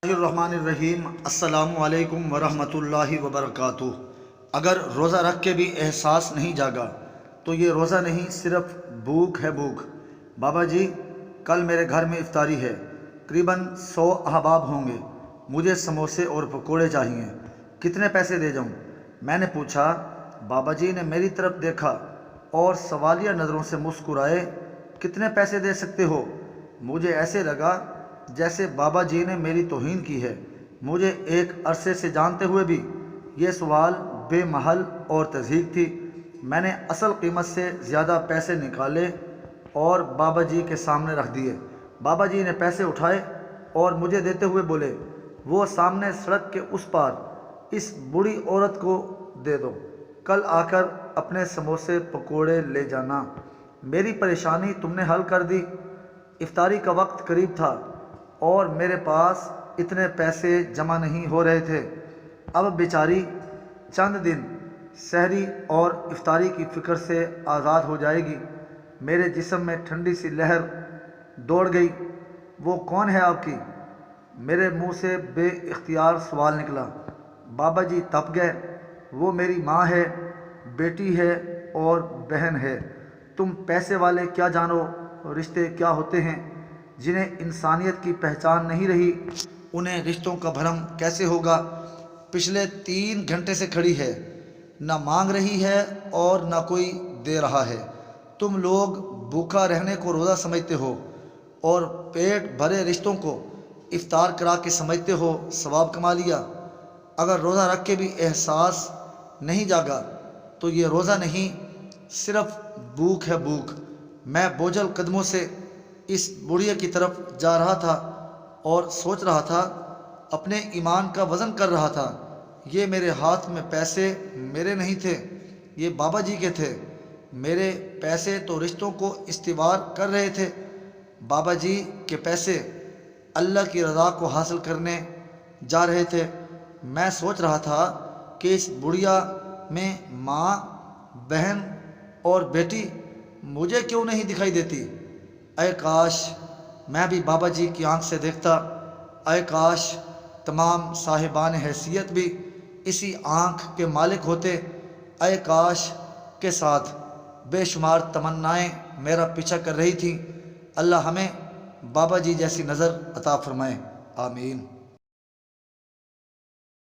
الرحمن الرحیم۔ السلام علیکم ورحمۃ اللہ وبرکاتہ۔ اگر روزہ رکھ کے بھی احساس نہیں جاگا تو یہ روزہ نہیں، صرف بھوک ہے بھوک۔ بابا جی، کل میرے گھر میں افطاری ہے، تقریباً 100 احباب ہوں گے، مجھے سموسے اور پکوڑے چاہیے، کتنے پیسے دے جاؤں؟ میں نے پوچھا۔ بابا جی نے میری طرف دیکھا اور سوالیہ نظروں سے مسکرائے۔ کتنے پیسے دے سکتے ہو؟ مجھے ایسے لگا جیسے بابا جی نے میری توہین کی ہے۔ مجھے ایک عرصے سے جانتے ہوئے بھی یہ سوال بے محل اور تضحیک تھی۔ میں نے اصل قیمت سے زیادہ پیسے نکالے اور بابا جی کے سامنے رکھ دیے۔ بابا جی نے پیسے اٹھائے اور مجھے دیتے ہوئے بولے، وہ سامنے سڑک کے اس پار اس بوڑھی عورت کو دے دو، کل آ کر اپنے سموسے پکوڑے لے جانا۔ میری پریشانی تم نے حل کر دی۔ افطاری کا وقت قریب تھا اور میرے پاس اتنے پیسے جمع نہیں ہو رہے تھے۔ اب بیچاری چند دن سحری اور افطاری کی فکر سے آزاد ہو جائے گی۔ میرے جسم میں ٹھنڈی سی لہر دوڑ گئی۔ وہ کون ہے آپ کی؟ میرے منہ سے بے اختیار سوال نکلا۔ بابا جی تپ گئے۔ وہ میری ماں ہے، بیٹی ہے اور بہن ہے۔ تم پیسے والے کیا جانو رشتے کیا ہوتے ہیں؟ جنہیں انسانیت کی پہچان نہیں رہی، انہیں رشتوں کا بھرم کیسے ہوگا؟ پچھلے 3 گھنٹے سے کھڑی ہے، نہ مانگ رہی ہے اور نہ کوئی دے رہا ہے۔ تم لوگ بھوکا رہنے کو روزہ سمجھتے ہو اور پیٹ بھرے رشتوں کو افطار کرا کے سمجھتے ہو ثواب کما لیا۔ اگر روزہ رکھ کے بھی احساس نہیں جاگا تو یہ روزہ نہیں، صرف بھوک ہے بھوک۔ میں بوجھل قدموں سے اس بڑھیا کی طرف جا رہا تھا اور سوچ رہا تھا، اپنے ایمان کا وزن کر رہا تھا۔ یہ میرے ہاتھ میں پیسے میرے نہیں تھے، یہ بابا جی کے تھے۔ میرے پیسے تو رشتوں کو استوار کر رہے تھے، بابا جی کے پیسے اللہ کی رضا کو حاصل کرنے جا رہے تھے۔ میں سوچ رہا تھا کہ اس بڑھیا میں ماں، بہن اور بیٹی مجھے کیوں نہیں دکھائی دیتی؟ اے کاش میں بھی بابا جی کی آنکھ سے دیکھتا، اے کاش تمام صاحبان حیثیت بھی اسی آنکھ کے مالک ہوتے، اے کاش کے ساتھ بے شمار تمنائیں میرا پیچھا کر رہی تھیں۔ اللہ ہمیں بابا جی جیسی نظر عطا فرمائے، آمین۔